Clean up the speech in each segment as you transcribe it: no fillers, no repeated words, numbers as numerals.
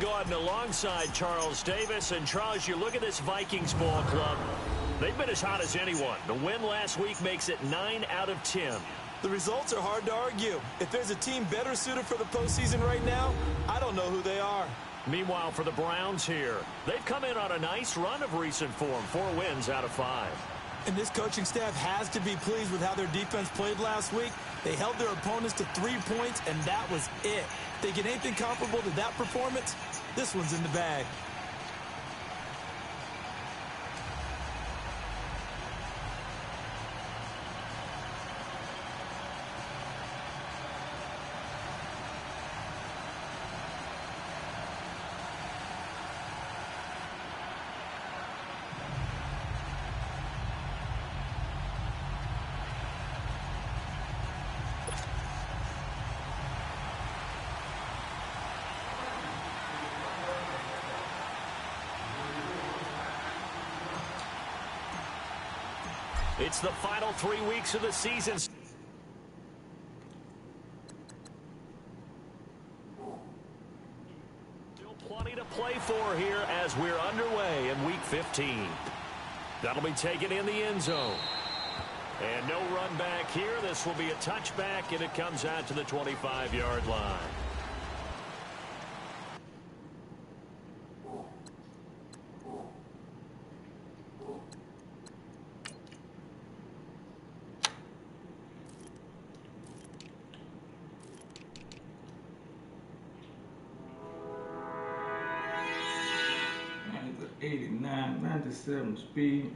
Gordon alongside Charles Davis. And Charles, you look at this Vikings ball club. They've been as hot as anyone. The win last week makes it 9 out of 10. The results are hard to argue. If there's a team better suited for the postseason right now, I don't know who they are. Meanwhile, for the Browns here, they've come in on a nice run of recent form. 4 wins out of 5. And this coaching staff has to be pleased with how their defense played last week. They held their opponents to 3 points, and that was it. They get anything comparable to that performance, this one's in the bag. It's the final 3 weeks of the season. Still plenty to play for here as we're underway in Week 15. That'll be taken in the end zone. And no run back here. This will be a touchback, and it comes out to the 25-yard line. It's an 89, 97 speed.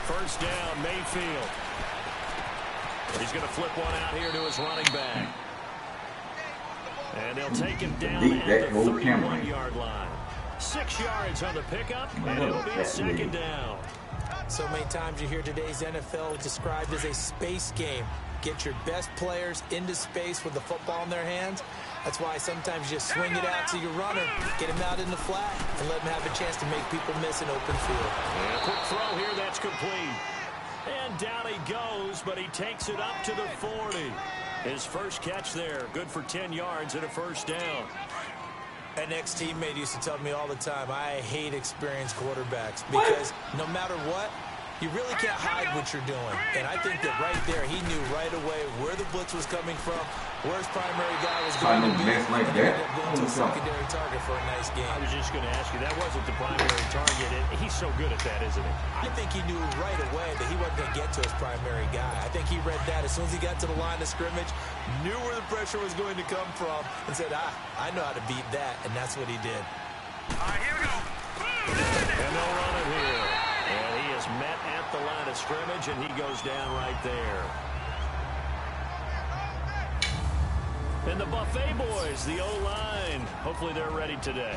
First down, Mayfield. He's going to flip one out here to his running back. And they'll take him down at the 31-yard line. 6 yards on the pickup, and it'll be a second down. So many times you hear today's NFL described as a space game. Get your best players into space with the football in their hands. That's why sometimes you just swing it out to your runner, get him out in the flat, and let him have a chance to make people miss an open field. And a quick throw here, that's complete. And down he goes, but he takes it up to the 40. His first catch there, good for 10 yards and a first down. An ex-teammate used to tell me all the time, I hate experienced quarterbacks because no matter what, you really can't hide what you're doing. And I think that right there, he knew right away where the blitz was coming from, where his primary guy was going to be, like that. Going to a secondary target for a nice game. I was just going to ask you, that wasn't the primary target. He's so good at that, isn't he? I think he knew right away that he wasn't going to get to his primary guy. I think he read that as soon as he got to the line of scrimmage, knew where the pressure was going to come from, and said, I know how to beat that, and that's what he did. All right, here we go. And they'll run it here. And he is met at the line of scrimmage, and he goes down right there. And the Buffet boys, the O-line, hopefully they're ready today.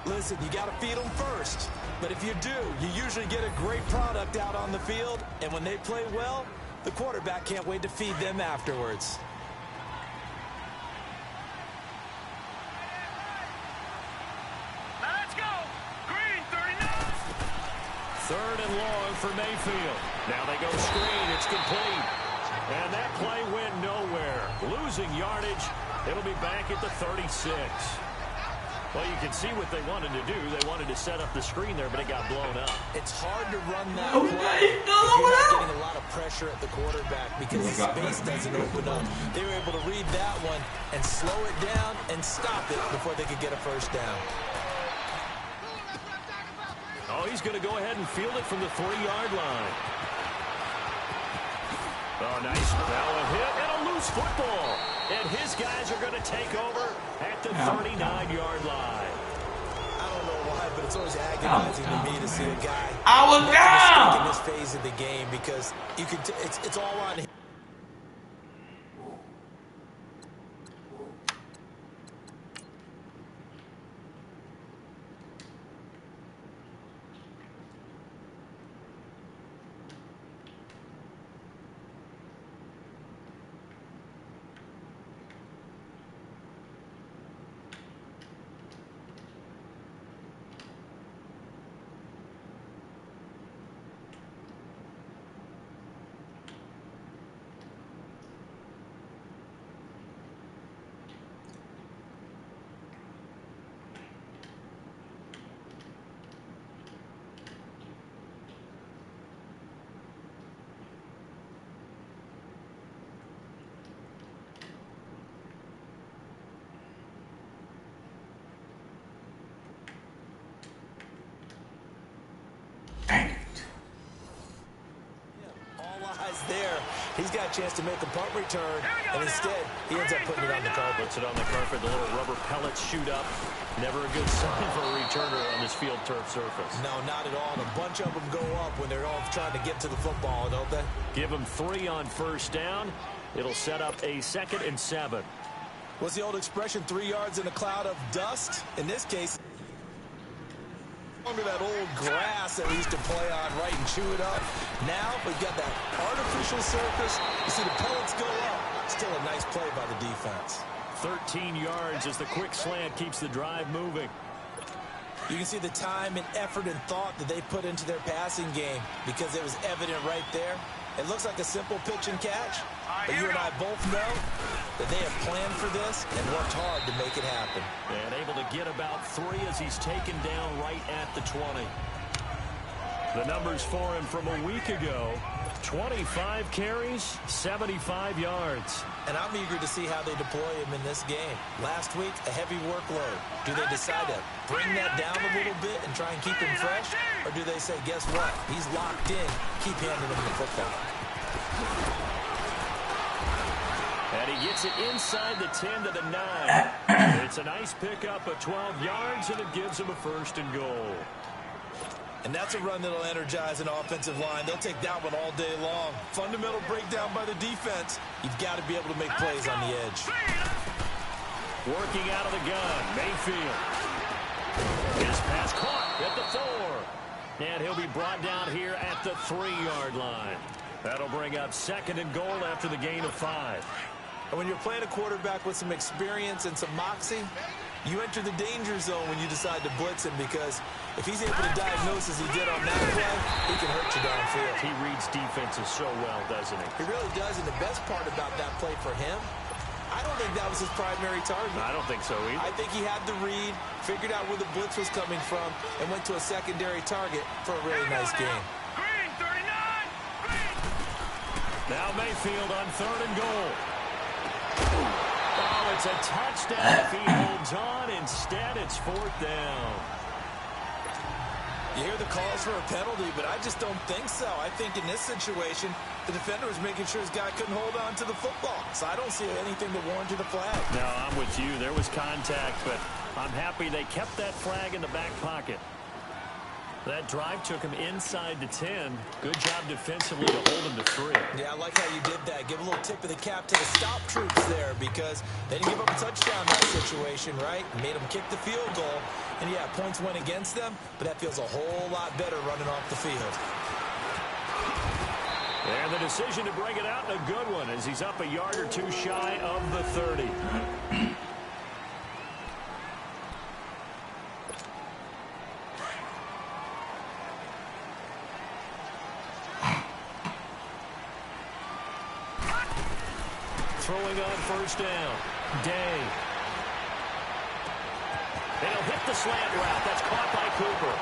Listen, you got to feed them first. But if you do, you usually get a great product out on the field. And when they play well, the quarterback can't wait to feed them afterwards. Let's go. Green 39. Third and long for Mayfield. Now they go screen. It's complete. And that play went nowhere. Losing yardage. It'll be back at the 36. Well, you can see what they wanted to do. They wanted to set up the screen there, but it got blown up. It's hard to run that play if you're not getting a lot of pressure at the quarterback because the space doesn't open up. They were able to read that one and slow it down and stop it before they could get a first down. Oh, he's going to go ahead and field it from the 3-yard line. Oh, nice. Now a hit and a loose football. And his guys are going to take over at the 39-yard line. I don't know why, but it's always agonizing to me to see a guy down in this phase of the game because you could. It's all on him. Dang it. All eyes there. He's got a chance to make a punt return, and instead, he ends up putting it on the carpet. Puts it on the carpet. The little rubber pellets shoot up. Never a good sign for a returner on this field turf surface. No, not at all. And a bunch of them go up when they're all trying to get to the football, don't they? Give them 3 on first down. It'll set up a 2nd and 7. What's the old expression, 3 yards in a cloud of dust? In this case, under that old grass that we used to play on, right, and chew it up. Now we've got that artificial surface. You see the pellets go up. Still a nice play by the defense. 13 yards as the quick slant keeps the drive moving. You can see the time and effort and thought that they put into their passing game because it was evident right there. It looks like a simple pitch and catch, but you and I both know that they have planned for this and worked hard to make it happen. And able to get about 3 as he's taken down right at the 20. The numbers for him from a week ago: 25 carries, 75 yards. And I'm eager to see how they deploy him in this game. Last week, a heavy workload. Do they decide to bring that down a little bit and try and keep him fresh? Or do they say, guess what? He's locked in. Keep handing him the football. And he gets it inside the 10 to the 9. It's a nice pickup of 12 yards, and it gives him a 1st and goal. And that's a run that'll energize an offensive line. They'll take that one all day long. Fundamental breakdown by the defense. You've got to be able to make plays on the edge. Working out of the gun, Mayfield. His pass caught at the 4. And he'll be brought down here at the 3-yard line. That'll bring up 2nd and goal after the gain of 5. And when you're playing a quarterback with some experience and some moxie, you enter the danger zone when you decide to blitz him, because if he's able to diagnose as he did on that play, he can hurt you downfield. He reads defenses so well, doesn't he? He really does, and the best part about that play for him, I don't think that was his primary target. I don't think so either. I think he had the read, figured out where the blitz was coming from, and went to a secondary target for a really nice game. Green, 39! Green! Now Mayfield on 3rd and goal. Oh, it's a touchdown if he holds on. Instead, it's 4th down. You hear the calls for a penalty, but I just don't think so. I think in this situation, the defender was making sure his guy couldn't hold on to the football. So I don't see anything that warranted a flag. No, I'm with you. There was contact, but I'm happy they kept that flag in the back pocket. That drive took him inside the 10. Good job defensively to hold him to 3. Yeah, I like how you did that. Give a little tip of the cap to the stop troops there, because they didn't give up a touchdown in that situation, right? Made them kick the field goal. And, yeah, points went against them, but that feels a whole lot better running off the field. And the decision to bring it out, a good one, as he's up a yard or 2 shy of the 30. Throwing on first down. Day. And he'll hit the slant route. That's caught by Cooper.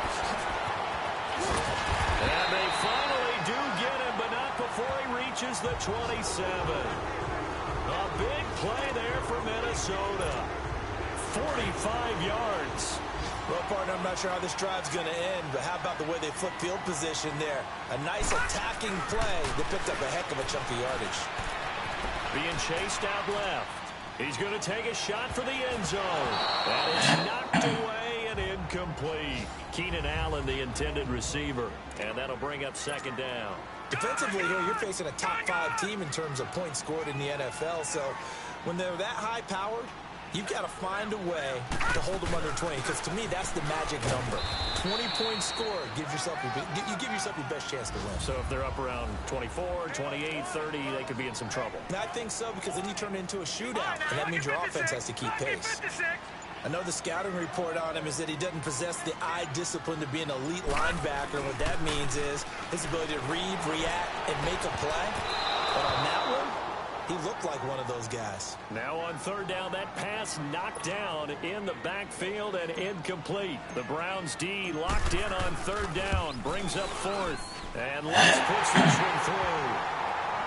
And they finally do get him, but not before he reaches the 27. A big play there for Minnesota. 45 yards. Well, partner, I'm not sure how this drive's going to end, but how about the way they flip field position there? A nice attacking play that picked up a heck of a chunk of yardage. Being chased out left. He's going to take a shot for the end zone. That is knocked away and incomplete. Keenan Allen, the intended receiver. And that'll bring up 2nd down. Defensively here, you're facing a top 5 team in terms of points scored in the NFL. So when they're that high-powered, you've got to find a way to hold them under 20, because to me, that's the magic number. 20 points scored, you give yourself your best chance to win. So if they're up around 24, 28, 30, they could be in some trouble. And I think so, because then you turn it into a shootout, and that means your offense has to keep pace. I know the scouting report on him is that he doesn't possess the eye discipline to be an elite linebacker, and what that means is his ability to read, react, and make a play. But on that one, he looked like one of those guys. Now on 3rd down, that pass knocked down in the backfield and incomplete. The Browns D locked in on 3rd down, brings up 4th. And let's push this one through.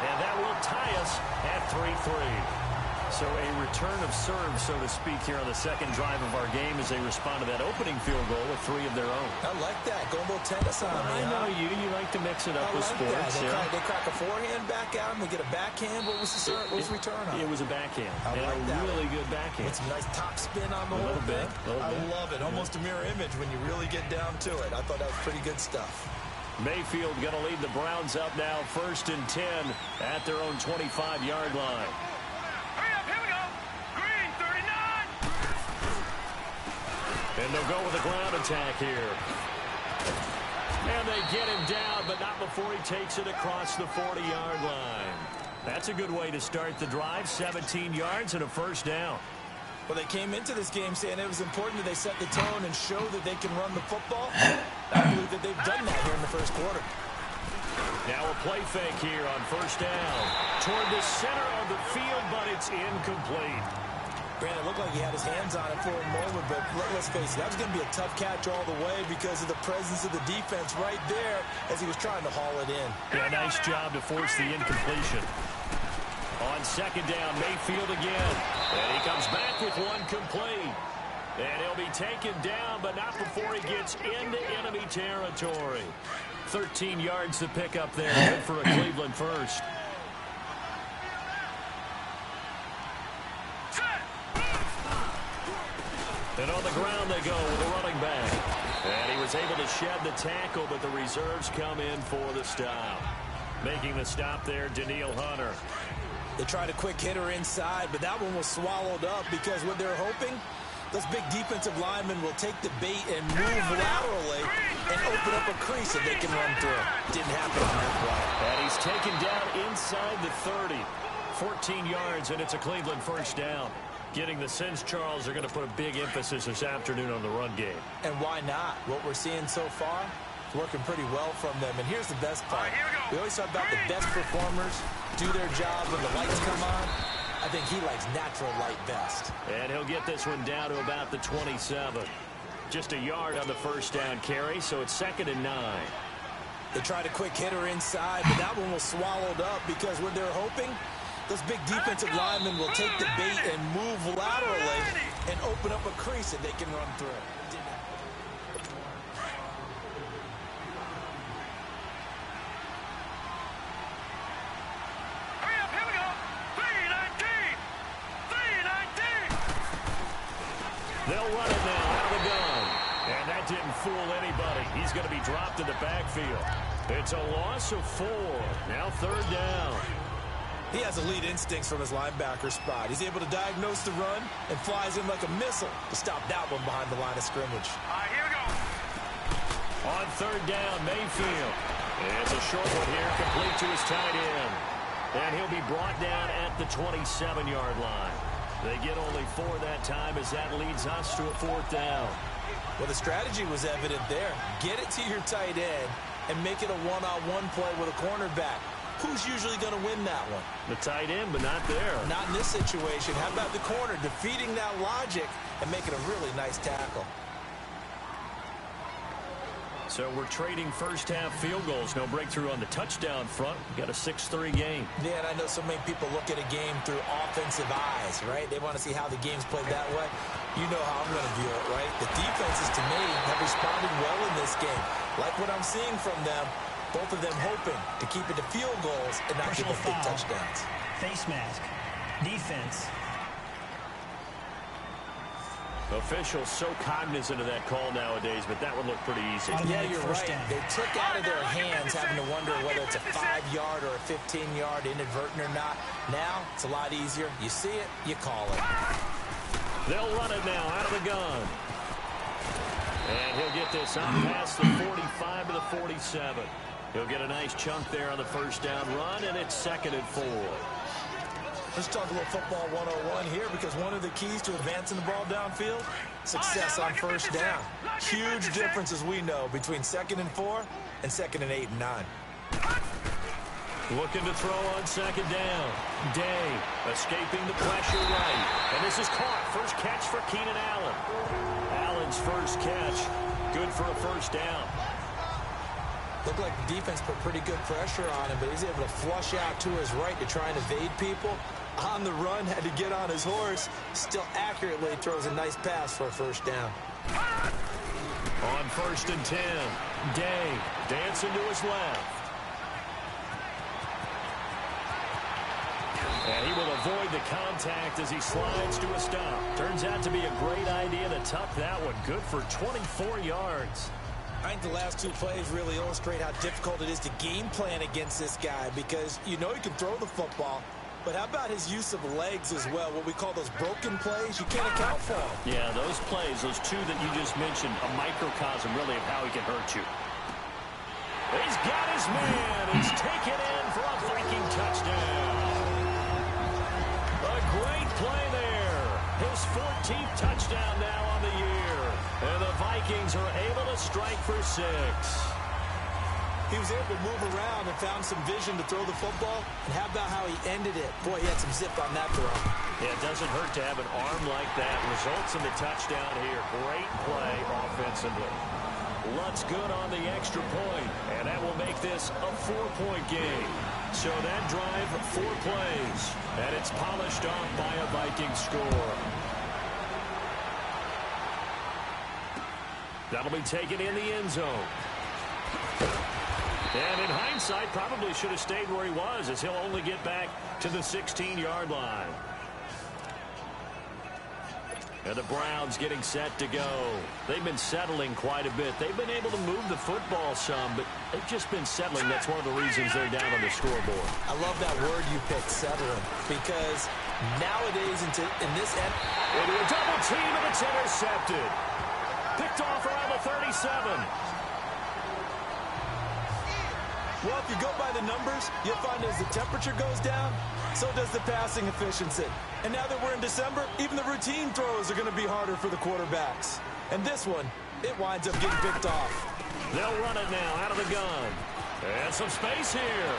And that will tie us at 3-3. So a return of serve, so to speak, here on the second drive of our game as they respond to that opening field goal with 3 of their own. I like that. Go a little tennis on me. I know you. You like to mix it up with sports. They crack a forehand back out and they get a backhand. What was the return on? It was a backhand. I like a that. really good backhand. With some nice top spin on the whole thing. I love it. Almost a mirror image when you really get down to it. I thought that was pretty good stuff. Mayfield going to lead the Browns up now, 1st and 10 at their own 25-yard line. Here we go. Green, 39. And they'll go with a ground attack here. And they get him down, but not before he takes it across the 40-yard line. That's a good way to start the drive, 17 yards and a first down. Well, they came into this game saying it was important that they set the tone and show that they can run the football. I believe that they've done that here in the first quarter. Now a play fake here on first down. Toward the center of the field, but it's incomplete. Brandon, it looked like he had his hands on it for a moment, but let's face it, that was going to be a tough catch all the way because of the presence of the defense right there as he was trying to haul it in. Yeah, nice job to force the incompletion. On second down, Mayfield again. And he comes back with one complete. And he'll be taken down, but not before he gets into enemy territory. 13 yards to pick up there. Good for a Cleveland first. And on the ground they go with a running back. And he was able to shed the tackle, but the reserves come in for the stop. Making the stop there, Danielle Hunter. They tried a quick hitter inside, but that one was swallowed up because what they're hoping, those big defensive linemen will take the bait and move laterally and open up a crease that they can run through. Didn't happen on that play. And he's taken down inside the 30. 14 yards, and it's a Cleveland first down. Getting the sense, Charles, are going to put a big emphasis this afternoon on the run game. And why not? What we're seeing so far is working pretty well from them. And here's the best part. We always talk about the best performers do their job when the lights come on. I think he likes natural light best. And he'll get this one down to about the 27. Just a yard on the first down carry, so it's 2nd and 9. They tried a quick hitter inside, but that one was swallowed up because what they're hoping, those big defensive linemen will take the bait and move laterally and open up a crease that they can run through. Here we go. 319. 319. They'll run it now out of the gun. And that didn't fool anybody. He's going to be dropped in the backfield. It's a loss of 4. Now 3rd down. He has elite instincts from his linebacker spot. He's able to diagnose the run and flies in like a missile to stop that one behind the line of scrimmage. Here we go. On 3rd down, Mayfield. It's a short one here, complete to his tight end. And he'll be brought down at the 27-yard line. They get only 4 that time as that leads us to a 4th down. Well, the strategy was evident there. Get it to your tight end and make it a one-on-one play with a cornerback. Who's usually going to win that one? The tight end, but not there. Not in this situation. How about the corner defeating that logic and making a really nice tackle? So we're trading first-half field goals. No breakthrough on the touchdown front. We've got a 6-3 game. Yeah, and I know so many people look at a game through offensive eyes, right? They want to see how the game's played that way. You know how I'm going to view it, right? The defenses, to me, have responded well in this game. Like what I'm seeing from them, both of them hoping to keep it to field goals and not give up big touchdowns. Face mask. Defense. Officials so cognizant of that call nowadays, but that would look pretty easy. Yeah, you're right. They took out of their hands having to wonder whether it's a 5-yard or a 15-yard inadvertent or not. Now, it's a lot easier. You see it, you call it. They'll run it now out of the gun. And he'll get this out past the 45 to the 47. He'll get a nice chunk there on the first down run, and it's 2nd and 4. Let's talk a little football 101 here, because one of the keys to advancing the ball downfield, success on first down. Huge difference, as we know, between 2nd and 4 and 2nd and 8 and 9. Looking to throw on 2nd down. Day escaping the pressure right. And this is caught. First catch for Keenan Allen. Allen's first catch. Good for a first down. Looked like the defense put pretty good pressure on him, but he's able to flush out to his right to try and evade people. On the run, had to get on his horse. Still accurately throws a nice pass for a first down. On 1st and 10, Day dancing to his left. And he will avoid the contact as he slides to a stop. Turns out to be a great idea to tuck that one. Good for 24 yards. I think the last two plays really illustrate how difficult it is to game plan against this guy because you know he can throw the football, but how about his use of legs as well, what we call those broken plays? You can't account for them. Yeah, those plays, those two that you just mentioned, a microcosm really of how he can hurt you. He's got his man. He's taken in for a Viking touchdown. A great play there. His 14th touchdown now on the year. And the Vikings are able to strike for 6. He was able to move around and found some vision to throw the football. And how about how he ended it? Boy, he had some zip on that throw. Yeah, it doesn't hurt to have an arm like that. Results in the touchdown here. Great play offensively. Lutz good on the extra point. And that will make this a 4-point game. So that drive, 4 plays. And it's polished off by a Viking score. That'll be taken in the end zone. And in hindsight, probably should have stayed where he was as he'll only get back to the 16-yard line. And the Browns getting set to go. They've been settling quite a bit. They've been able to move the football some, but they've just been settling. That's one of the reasons they're down on the scoreboard. I love that word you picked, settling, because nowadays in this end, into a double team and it's intercepted. Picked off around the 37. well, if you go by the numbers, you'll find as the temperature goes down, so does the passing efficiency. And now that we're in December, even the routine throws are going to be harder for the quarterbacks. And this one, it winds up getting picked off. They'll run it now out of the gun. And some space here.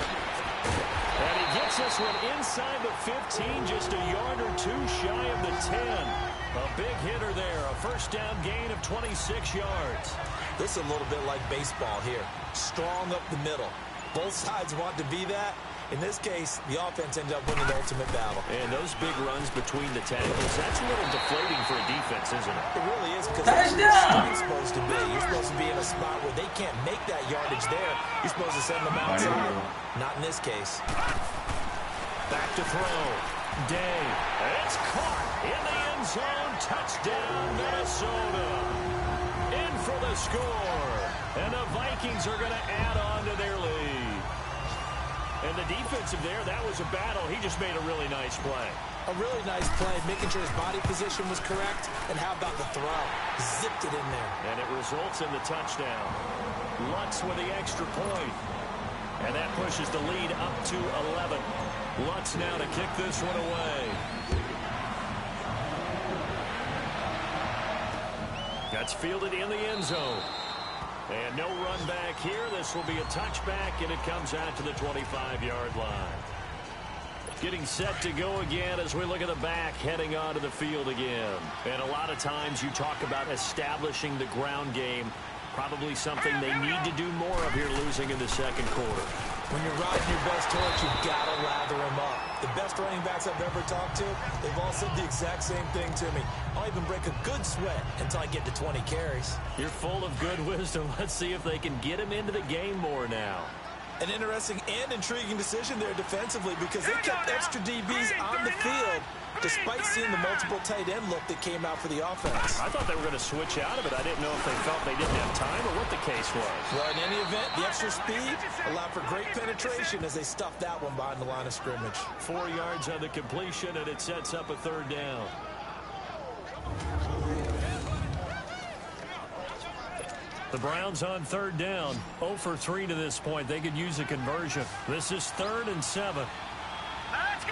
And he gets this one inside the 15, just a yard or two shy of the 10. A big hitter there, a first down gain of 26 yards. This is a little bit like baseball here. Strong up the middle. Both sides want to be that. In this case, the offense ended up winning the ultimate battle. And those big runs between the tackles, that's a little deflating for a defense, isn't it? It really is, because that's what it's supposed to be. You're supposed to be in a spot where they can't make that yardage there. You're supposed to send them outside. Not in this case. Back to throw. Day. It's caught in the end zone. Touchdown, Minnesota. In for the score. And the Vikings are going to add on to their lead. And the defensive there, that was a battle. He just made a really nice play. A really nice play, making sure his body position was correct. And how about the throw? Zipped it in there. And it results in the touchdown. Lutz with the extra point. And that pushes the lead up to 11. Lutz now to kick this one away. That's fielded in the end zone. And no run back here. This will be a touchback, and it comes out to the 25-yard line. Getting set to go again as we look at the back, heading onto the field again. And a lot of times you talk about establishing the ground game. Probably something they need to do more of here, losing in the second quarter. When you're riding your best horse, you've got to lather them up. The best running backs I've ever talked to, they've all said the exact same thing to me. I'll even break a good sweat until I get to 20 carries. You're full of good wisdom. Let's see if they can get him into the game more now. An interesting and intriguing decision there defensively, because they kept extra DBs on the field despite seeing the multiple tight end look that came out for the offense. I thought they were going to switch out of it. I didn't know if they felt they didn't have time or what the case was. Well, in any event, the extra speed allowed for great penetration as they stuffed that one behind the line of scrimmage. 4 yards on the completion, and it sets up a third down. The Browns on third down, 0 for 3 to this point. They could use a conversion. This is 3rd and 7. Let's go.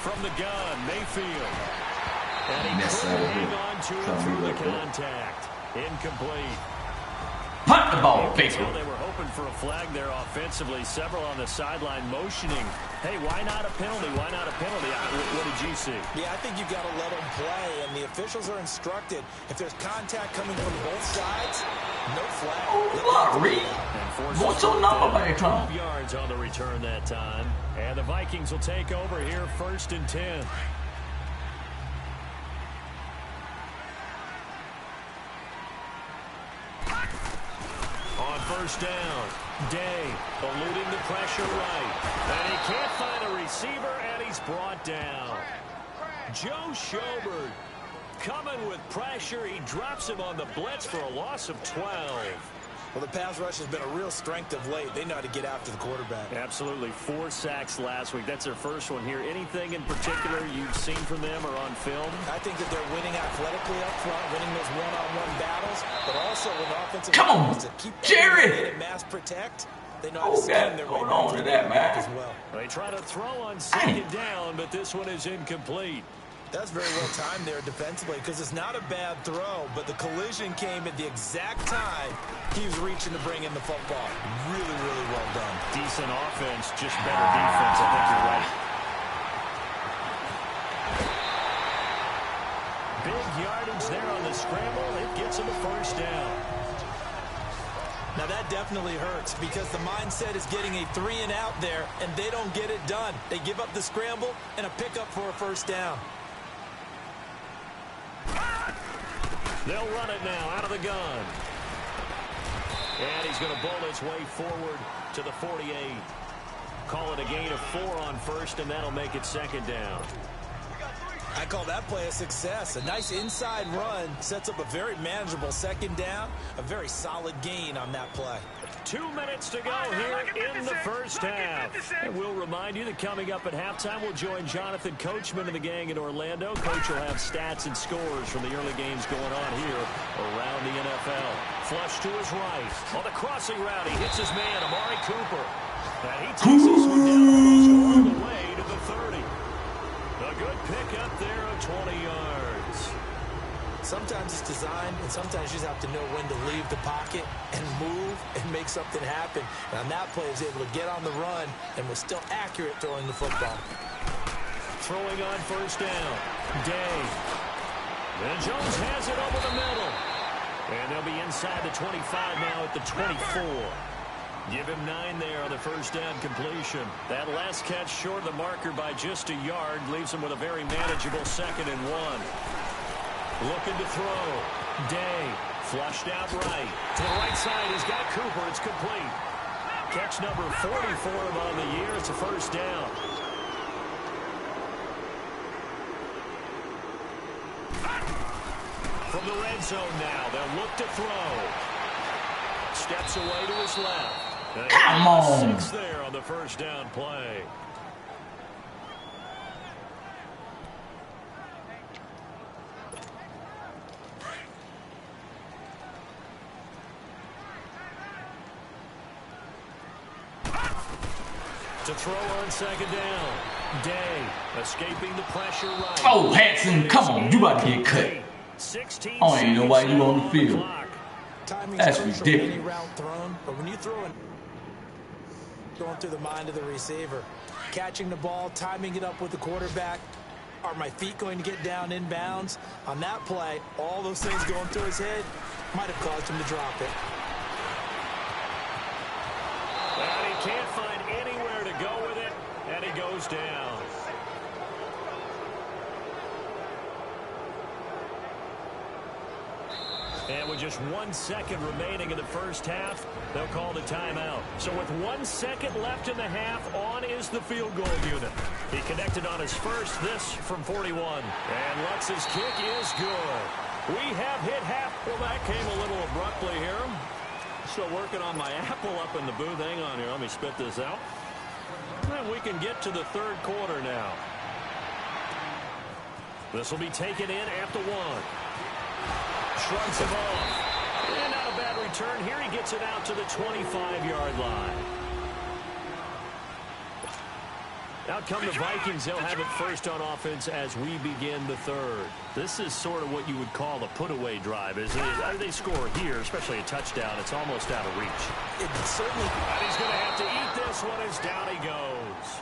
From the gun, Mayfield. And he couldn't hang on to it through the contact. Incomplete. Punt the ball, baby. Well, they were hoping for a flag there offensively. Several on the sideline motioning. Hey, why not a penalty? Why not a penalty? What did you see? Yeah, I think you got to let them play, and the officials are instructed. If there's contact coming from both sides, no flag. Oh, Larry. What's your number, baby? 12 yards on the return that time. And the Vikings will take over here, 1st and 10. On 1st down, Day eluding the pressure right. And he can't find a receiver, and he's brought down. Joe Schobert coming with pressure. He drops him on the blitz for a loss of 12. Well, the pass rush has been a real strength of late. They know how to get after the quarterback. Absolutely. 4 sacks last week. That's their first one here. Anything in particular you've seen from them or on film? I think that they're winning athletically up front, winning those one-on-one battles, but also with offensive Come on, to keep Jared. and mass protect. They know how to scheme their way hold on to that, man. as well. They try to throw on 2nd down, but this one is incomplete. That's very well timed there defensively because it's not a bad throw, but the collision came at the exact time he was reaching to bring in the football. Really, really well done. Decent offense, just better defense. I think you're right. Big yardage there on the scramble. It gets him a 1st down. Now that definitely hurts because the mindset is getting a 3-and-out there, and they don't get it done. They give up the scramble and a pickup for a 1st down. They'll run it now out of the gun. And he's going to bowl his way forward to the 48. Call it a gain of 4 on 1st, and that'll make it 2nd down. I call that play a success. A nice inside run sets up a very manageable 2nd down. A very solid gain on that play. 2 minutes to go here in the 1st half. And we'll remind you that coming up at halftime, we'll join Jonathan Coachman and the gang in Orlando. Coach will have stats and scores from the early games going on here around the NFL. Flush to his right. On the crossing route, he hits his man, Amari Cooper. And he takes this one down almost all the way to the 30. A good pickup there of 20 yards. Sometimes it's designed, and sometimes you just have to know when to leave the pocket and move and make something happen. And on that play, he was able to get on the run and was still accurate throwing the football. Throwing on 1st down. Day. And Jones has it over the middle. And they'll be inside the 25 now at the 24. Give him 9 there on the 1st down completion. That last catch short of the marker by just a yard leaves him with a very manageable 2nd and 1. Looking to throw. Day. Flushed out right. To the right side, he's got Cooper. It's complete. Catch number 40 for him on the year. It's a 1st down. From the red zone now, they'll look to throw. Steps away to his left. Come on. 6 there on the 1st down play. To throw on 2nd down. Day escaping the pressure right. Oh, Hanson, come on. You about to get cut. 16 Oh, ain't no way you on the field. Timing's That's crucial with ridiculous. any route thrown, but when you throw it, going through the mind of the receiver, catching the ball, timing it up with the quarterback. Are my feet going to get down inbounds? On that play, all those things going through his head might have caused him to drop it. And he can't find anywhere to go with it, and he goes down. And with just 1 second remaining in the 1st half, they'll call the timeout. So with 1 second left in the half, on is the field goal unit. He connected on his first, this from 41. And Lutz's kick is good. We have hit half. Well, that came a little abruptly here. Still working on my apple up in the booth. Hang on here. Let me spit this out. And we can get to the 3rd quarter now. This will be taken in after 1. Shrugs him off. And not a bad return here. He gets it out to the 25-yard line. Out come the Vikings. They'll have it first on offense as we begin the third. This is sort of what you would call a put-away drive, isn't it? They score here, especially a touchdown. It's almost out of reach. It certainly... And he's going to have to eat this one as down he goes.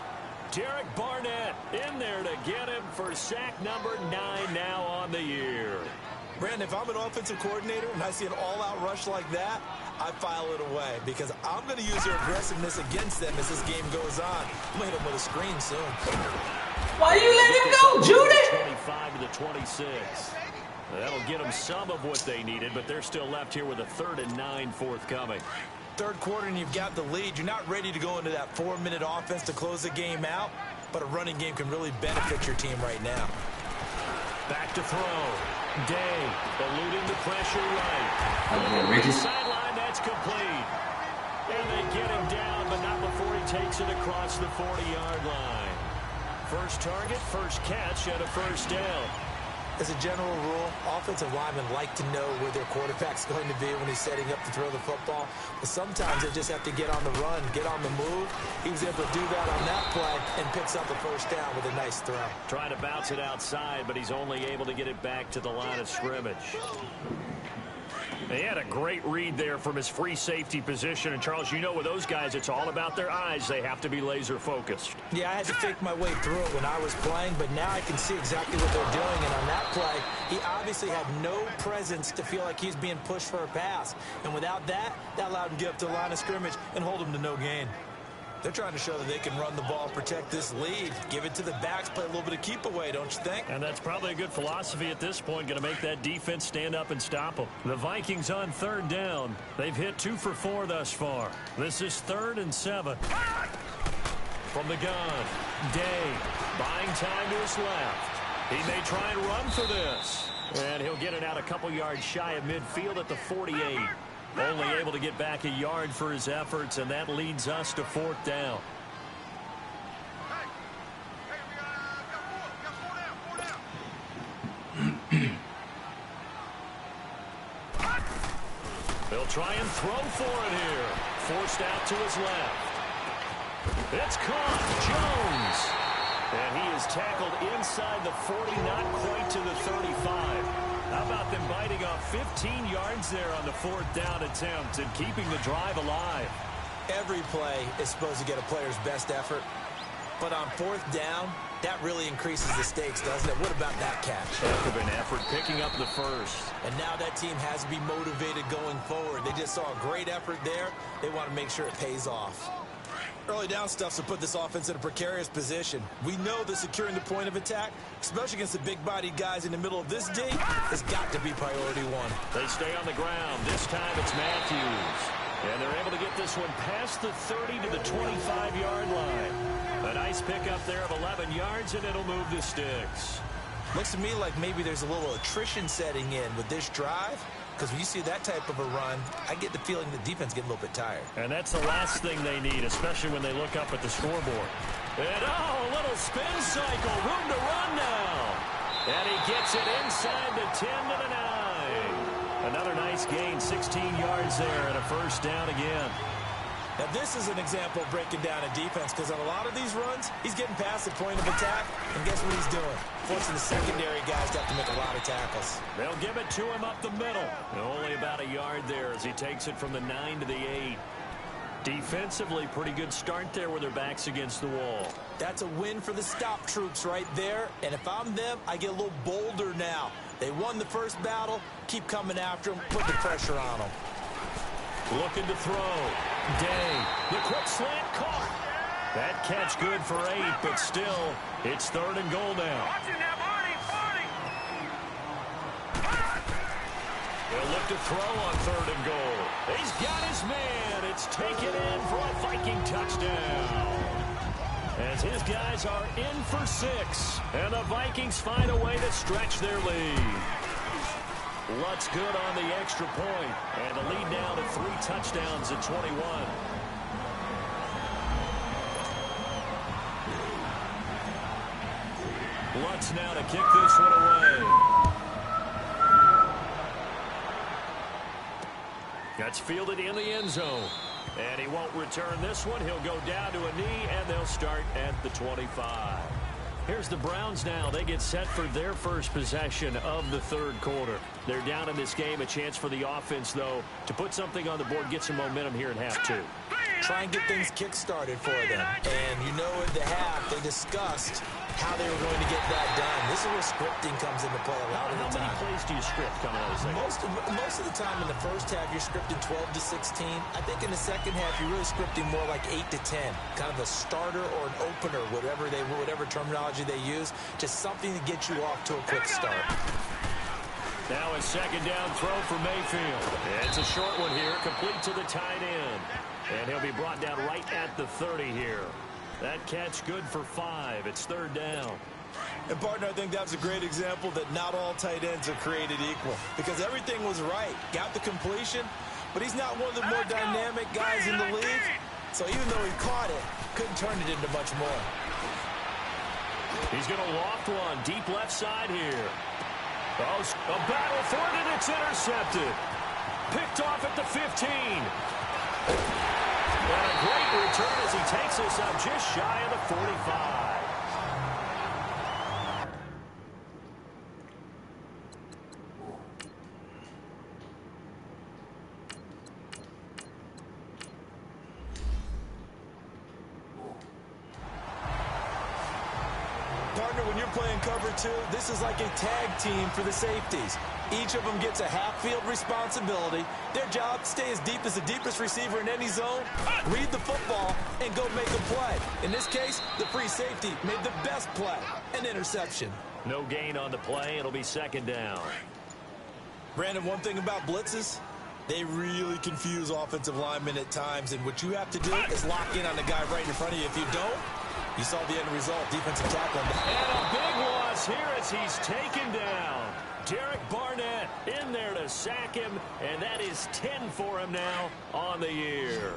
Derek Barnett in there to get him for sack number 9 now on the year. Brandon, if I'm an offensive coordinator and I see an all-out rush like that, I file it away because I'm going to use their aggressiveness against them as this game goes on. I'm going to hit them with a screen soon. Why you let him go, Judy? 25 to the 26. That'll get them some of what they needed, but they're still left here with a 3rd and 9 forthcoming. Third quarter and you've got the lead. You're not ready to go into that 4-minute offense to close the game out, but a running game can really benefit your team right now. Back to throw. Day eluding the pressure right. Sideline, that's complete. And they get him down, but not before he takes it across the 40-yard line. First target, first catch, and a first down. As a general rule, offensive linemen like to know where their quarterback's going to be when he's setting up to throw the football. But sometimes they just have to get on the run, get on the move. He was able to do that on that play and picks up a first down with a nice throw. Trying to bounce it outside, but he's only able to get it back to the line of scrimmage. He had a great read there from his free safety position. And, Charles, you know with those guys, it's all about their eyes. They have to be laser focused. Yeah, I had to fake my way through it when I was playing, but now I can see exactly what they're doing. And on that play, he obviously had no presence to feel like he's being pushed for a pass. And without that, that allowed him to get up to the line of scrimmage and hold him to no gain. They're trying to show that they can run the ball, protect this lead, give it to the backs, play a little bit of keep away, don't you think? And that's probably a good philosophy at this point, going to make that defense stand up and stop them. The Vikings on 3rd down. They've hit 2 for 4 thus far. This is 3rd and 7. From the gun, Day buying time to his left. He may try and run for this. And he'll get it out a couple yards shy of midfield at the 48. Only able to get back a yard for his efforts, and that leads us to 4th down. They'll try and throw for it here. Forced out to his left. It's caught. Jones. And he is tackled inside the 40, not quite to the 35. How about them biting off 15 yards there on the 4th down attempt and keeping the drive alive? Every play is supposed to get a player's best effort, but on 4th down, that really increases the stakes, doesn't it? What about that catch? Heck of an effort picking up the first. And now that team has to be motivated going forward. They just saw a great effort there. They want to make sure it pays off. Early down stuff's to put this offense in a precarious position. We know that securing the point of attack, especially against the big-bodied guys in the middle of this D, has got to be priority 1. They stay on the ground. This time it's Matthews. And they're able to get this one past the 30 to the 25-yard line. A nice pickup there of 11 yards, and it'll move the sticks. Looks to me like maybe there's a little attrition setting in with this drive. Because when you see that type of a run, I get the feeling the defense getting a little bit tired. And that's the last thing they need, especially when they look up at the scoreboard. And, a little spin cycle. Room to run now. And he gets it inside the 10 to the 9. Another nice gain, 16 yards there, and a first down again. Now, this is an example of breaking down a defense, because on a lot of these runs, he's getting past the point of attack, and guess what he's doing? Forcing the secondary guys to have to make a lot of tackles. They'll give it to him up the middle. Only about a yard there as he takes it from the 9 to the 8. Defensively, pretty good start there with their backs against the wall. That's a win for the stop troops right there, and if I'm them, I get a little bolder now. They won the first battle, keep coming after them, put the pressure on them. Looking to throw. Day. The quick slant caught. That catch good for 8, but still, it's 3rd and goal now. They'll look to throw on 3rd and goal. He's got his man. It's taken in for a Viking touchdown. As his guys are in for 6, and the Vikings find a way to stretch their lead. Lutz good on the extra point, and the lead now to 3 touchdowns at 21. Lutz now to kick this one away. That's fielded in the end zone. And he won't return this one. He'll go down to a knee, and they'll start at the 25. Here's the Browns now. They get set for their first possession of the third quarter. They're down in this game. A chance for the offense, though, to put something on the board, get some momentum here in half two. Try and get things kick-started for them. And you know at the half, they discussed how they were going to get that done. This is where scripting comes into play a lot of the time. How many plays do you script coming out of the second? Most of the time in the first half, you're scripting 12 to 16. I think in the second half, you're really scripting more like 8 to 10. Kind of a starter or an opener, whatever terminology they use, just something to get you off to a quick start. Now a second down throw for Mayfield. It's a short one here, complete to the tight end. And he'll be brought down right at the 30 here. That catch good for 5. It's third down. And, partner, I think that's a great example that not all tight ends are created equal. Because everything was right. Got the completion, but he's not one of the more dynamic guys in the league. So even though he caught it, couldn't turn it into much more. He's going to loft one deep left side here. Oh, a battle for it, and it's intercepted. Picked off at the 15. And a great return as he takes us up just shy of the 45. Partner, when you're playing cover two, this is like a tag team for the safeties. Each of them gets a half-field responsibility. Their job, stay as deep as the deepest receiver in any zone, read the football, and go make a play. In this case, the free safety made the best play, an interception. No gain on the play. It'll be second down. Brandon, one thing about blitzes, they really confuse offensive linemen at times, and what you have to do is lock in on the guy right in front of you. If you don't, you saw the end result, defensive tackle. And a big loss here as he's taken down. Derek Barnett in there to sack him, and that is 10 for him now on the year.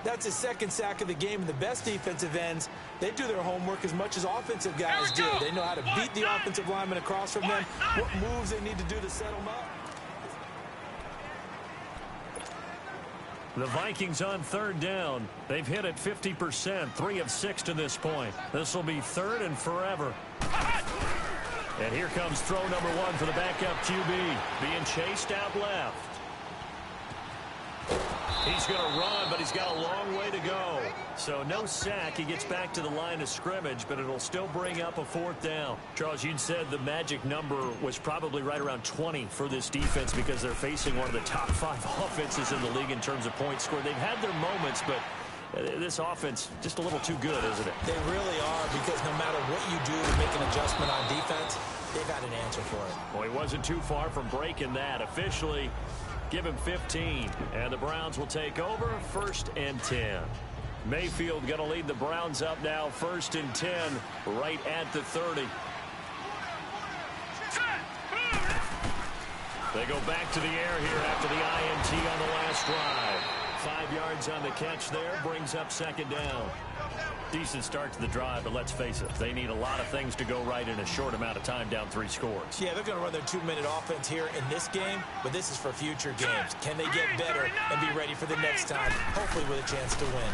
That's his second sack of the game, and the best defensive ends, they do their homework as much as offensive guys do. They know how to beat the offensive lineman across from them, what moves they need to do to set them up. The Vikings on third down. They've hit it 50%, 3 of 6 to this point. This will be third and forever. And here comes throw number 1 for the backup QB. Being chased out left. He's going to run, but he's got a long way to go. So no sack. He gets back to the line of scrimmage, but it'll still bring up a fourth down. Charles, you said the magic number was probably right around 20 for this defense because they're facing one of the top 5 offenses in the league in terms of points scored. They've had their moments, but this offense just a little too good, isn't it? They really are, because no matter what you do to make an adjustment on defense, they've got an answer for it. Well, he wasn't too far from breaking that. Officially, give him 15, and the Browns will take over, 1st and 10. Mayfield going to lead the Browns up now, 1st and 10, right at the 30. They go back to the air here after the INT on the last drive. 5 yards on the catch there, brings up second down. Decent start to the drive, but let's face it, they need a lot of things to go right in a short amount of time, down 3 scores. Yeah, they're going to run their 2-minute offense here in this game, but this is for future games. Can they get better and be ready for the next time, hopefully with a chance to win?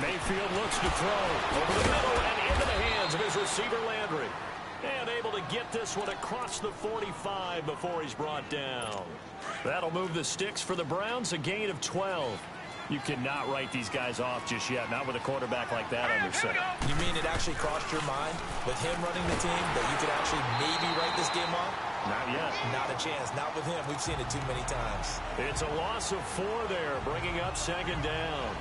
Mayfield looks to throw over the middle and into the hands of his receiver Landry. And able to get this one across the 45 before he's brought down. That'll move the sticks for the Browns, a gain of 12. You cannot write these guys off just yet, not with a quarterback like that under center. You mean it actually crossed your mind with him running the team that you could actually maybe write this game off? Not yet. Not a chance. Not with him. We've seen it too many times. It's a loss of 4 there, bringing up second down.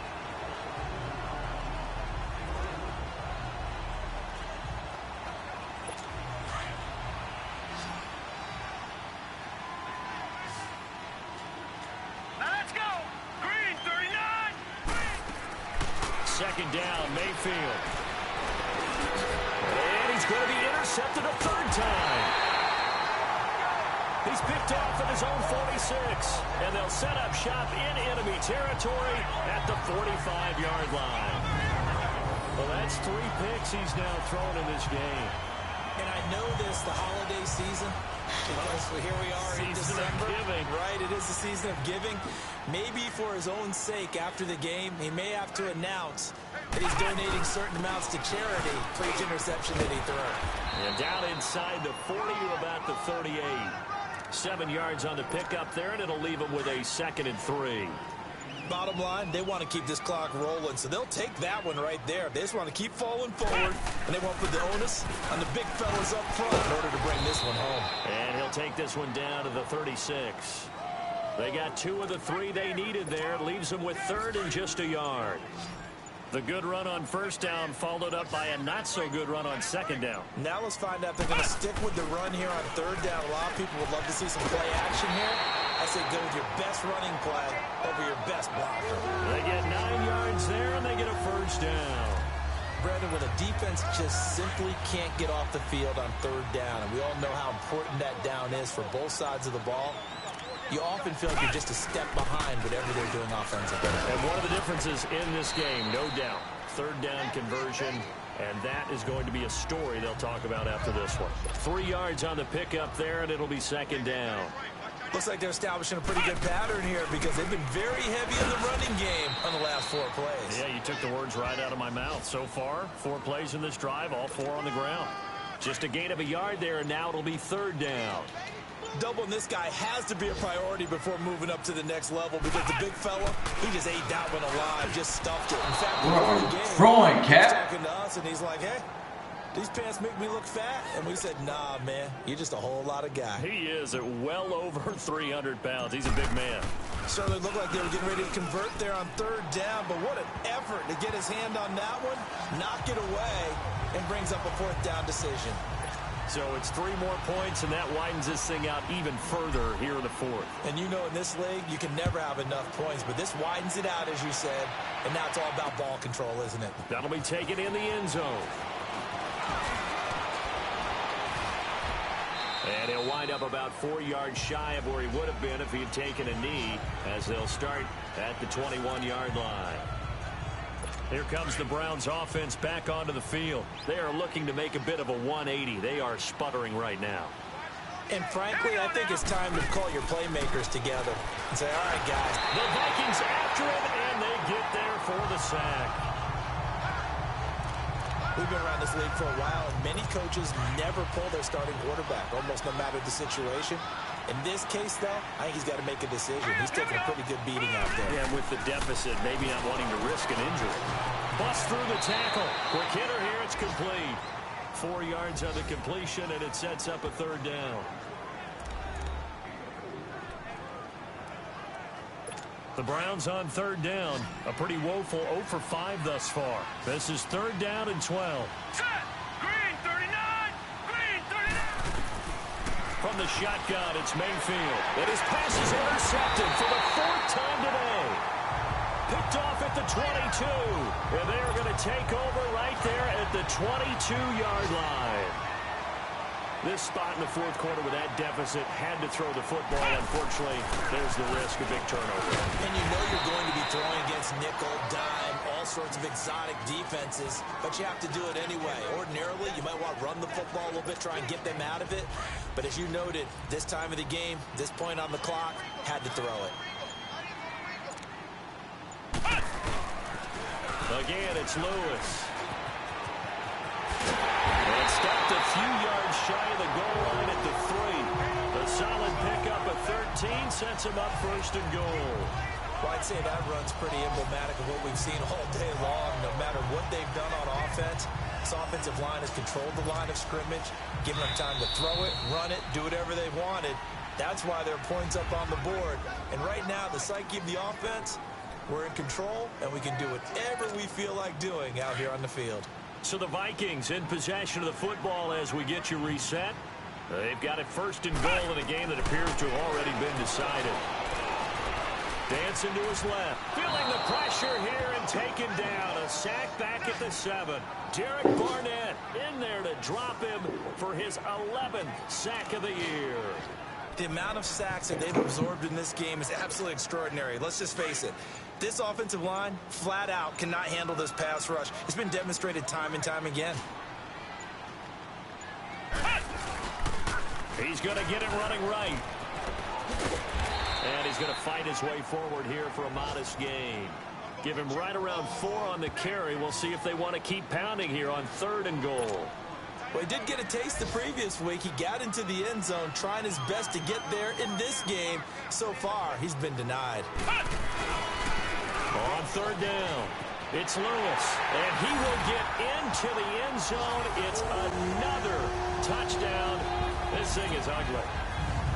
Second down, Mayfield. And he's going to be intercepted a 3rd time. He's picked off at his own 46. And they'll set up shop in enemy territory at the 45-yard line. Well, that's 3 picks he's now thrown in this game. And I know this, the holiday season Well, here we are in December. Right, it is the season of giving. Maybe for his own sake, after the game, he may have to announce that he's donating certain amounts to charity for each interception that he throws. And down inside the 40 to about the 38. 7 yards on the pickup there, and it'll leave him with a 2nd and 3. Bottom line, they want to keep this clock rolling, so they'll take that one right there. They just want to keep falling forward, and they won't put the onus on the big fellas up front in order to bring this one home. And he'll take this one down to the 36. They got 2 of the 3 they needed there. Leaves them with 3rd and just a yard. The good run on 1st down followed up by a not-so-good run on 2nd down. Now let's find out if they're going to stick with the run here on 3rd down. A lot of people would love to see some play action here. I say go with your best running play over your best blocker. They get 9 yards there, and they get a 1st down. Brandon, when a defense just simply can't get off the field on 3rd down, and we all know how important that down is for both sides of the ball, you often feel like you're just a step behind whatever they're doing offensively. And one of the differences in this game, no doubt, 3rd down conversion, and that is going to be a story they'll talk about after this one. 3 yards on the pickup there, and it'll be 2nd down. Looks like they're establishing a pretty good pattern here because they've been very heavy in the running game on the last 4 plays. Yeah, you took the words right out of my mouth. So far, 4 plays in this drive, all 4 on the ground. Just a gain of a yard there, and now it'll be 3rd down. Doubling this guy has to be a priority before moving up to the next level because the big fella, he just ate that one alive, just stuffed it. In fact, before the game, throwing, he was talking to us, and he's like, hey, these pants make me look fat. And we said, nah, man, you're just a whole lot of guy. He is at well over 300 pounds. He's a big man. Certainly looked like they were getting ready to convert there on 3rd down, but what an effort to get his hand on that one, knock it away, and brings up a 4th down decision. So it's 3 more points, and that widens this thing out even further here in the 4th. And you know in this league, you can never have enough points, but this widens it out, as you said, and now it's all about ball control, isn't it? That'll be taken in the end zone. And he'll wind up about 4 yards shy of where he would have been if he had taken a knee, as they'll start at the 21-yard line. Here comes the Browns offense back onto the field. They are looking to make a bit of a 180. They are sputtering right now. And frankly, I think it's time to call your playmakers together and say, all right, guys. The Vikings after him, and they get there for the sack. We've been around this league for a while, and many coaches never pull their starting quarterback, almost no matter the situation. In this case, though, I think he's got to make a decision. He's taking a pretty good beating out there. Yeah, with the deficit, maybe not wanting to risk an injury. Bust through the tackle. Quick hitter here, it's complete. 4 yards on the completion, and it sets up a 3rd down. The Browns on 3rd down. A pretty woeful 0 for 5 thus far. This is 3rd down and 12. Set. Green 39. Green 39. From the shotgun, it's Mayfield. And his pass is intercepted for the 4th time today. Picked off at the 22. And they are going to take over right there at the 22-yard line. This spot in the 4th quarter with that deficit had to throw the football. Unfortunately, there's the risk of big turnover. And you know you're going to be throwing against nickel, dime, all sorts of exotic defenses, but you have to do it anyway. Ordinarily, you might want to run the football a little bit, try and get them out of it. But as you noted, this time of the game, this point on the clock, had to throw it. Again, it's Lewis. And stopped a few yards shy of the goal line at the 3. A solid pickup of 13 sets him up 1st and goal. Well, I'd say that run's pretty emblematic of what we've seen all day long. No matter what they've done on offense, this offensive line has controlled the line of scrimmage, given them time to throw it, run it, do whatever they wanted. That's why there are points up on the board. And right now, the psyche of the offense, we're in control, and we can do whatever we feel like doing out here on the field. So the Vikings in possession of the football as we get you reset. They've got it 1st and goal in a game that appears to have already been decided. Dancing to his left. Feeling the pressure here and taken down. A sack back at the 7. Derek Barnett in there to drop him for his 11th sack of the year. The amount of sacks that they've absorbed in this game is absolutely extraordinary. Let's just face it. This offensive line, flat out, cannot handle this pass rush. It's been demonstrated time and time again. He's going to get it running right. And he's going to fight his way forward here for a modest gain. Give him right around 4 on the carry. We'll see if they want to keep pounding here on 3rd and goal. Well, he did get a taste the previous week. He got into the end zone trying his best to get there in this game. So far, he's been denied. On 3rd down, it's Lewis, and he will get into the end zone. It's another touchdown. This thing is ugly.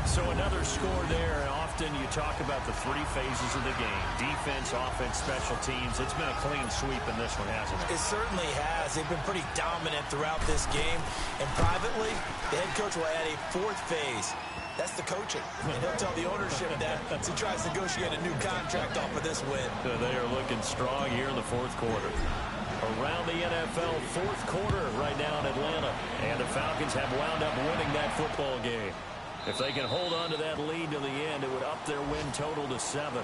So another score there, and often you talk about the 3 phases of the game. Defense, offense, special teams. It's been a clean sweep in this one, hasn't it? It certainly has. They've been pretty dominant throughout this game. And privately, the head coach will add a 4th phase. That's the coaching. And he'll tell the ownership that as he tries to negotiate a new contract off of this win. They are looking strong here in the 4th quarter. Around the NFL, 4th quarter right now in Atlanta. And the Falcons have wound up winning that football game. If they can hold on to that lead to the end, it would up their win total to 7.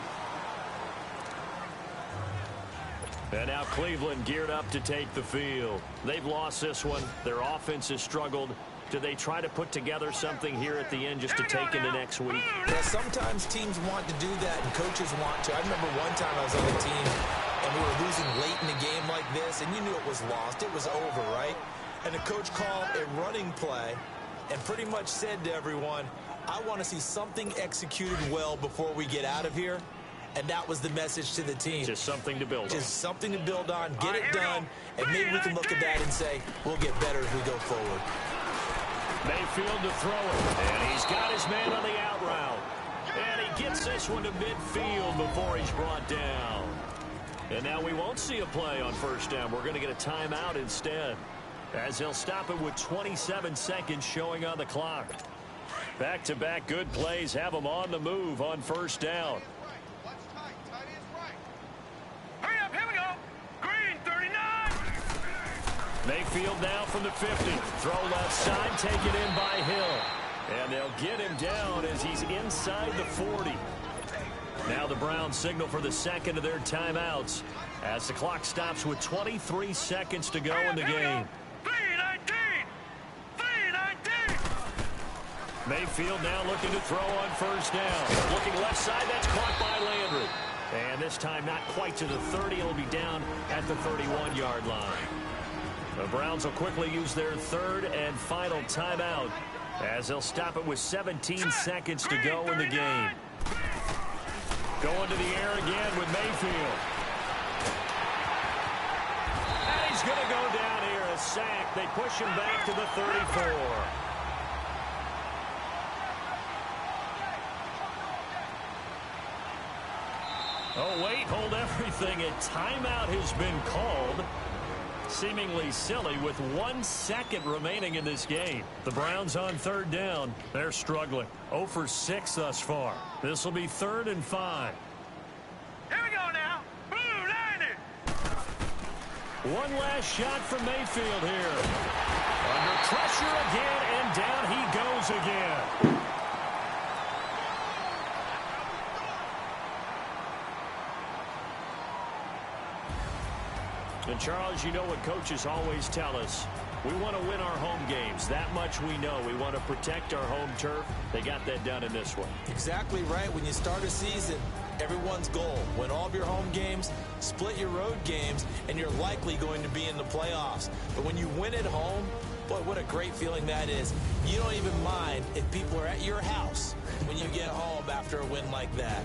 And now Cleveland geared up to take the field. They've lost this one. Their offense has struggled. Do they try to put together something here at the end just to take into next week? Yeah, sometimes teams want to do that and coaches want to. I remember one time I was on a team and we were losing late in the game like this, and you knew it was lost. It was over, right? And the coach called a running play and pretty much said to everyone, I want to see something executed well before we get out of here. And that was the message to the team. Just something to build on. Just something to build on, get it done, and maybe we can look at that and say, we'll get better as we go forward. Mayfield to throw it, and he's got his man on the out route. And he gets this one to midfield before he's brought down. And now we won't see a play on 1st down. We're going to get a timeout instead, as he'll stop it with 27 seconds showing on the clock. Back-to-back good plays have them on the move on 1st down. Hurry up, here we go. Green, 39. Mayfield now from the 50. Throw left side, taken in by Hill. And they'll get him down as he's inside the 40. Now the Browns signal for the 2nd of their timeouts as the clock stops with 23 seconds to go in the game. 319. 319. Mayfield now looking to throw on 1st down. Looking left side, that's caught by Landry. And this time not quite to the 30. It'll be down at the 31-yard line. The Browns will quickly use their 3rd and final timeout as they'll stop it with 17 seconds to go in the game. Going to the air again with Mayfield. And he's going to go down here, a sack. They push him back to the 34. Oh, wait, hold everything. A timeout has been called. Seemingly silly with 1 second remaining in this game. The Browns on 3rd down. They're struggling. 0 for 6 thus far. This will be 3rd and 5. Here we go now. Blue 90. One last shot from Mayfield here. Under pressure again, and down he goes again. And, Charles, you know what coaches always tell us. We want to win our home games. That much we know. We want to protect our home turf. They got that done in this one. Exactly right. When you start a season, everyone's goal, win all of your home games, split your road games, and you're likely going to be in the playoffs. But when you win at home, boy, what a great feeling that is. You don't even mind if people are at your house when you get home after a win like that.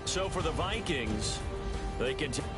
So for the Vikings, they continue.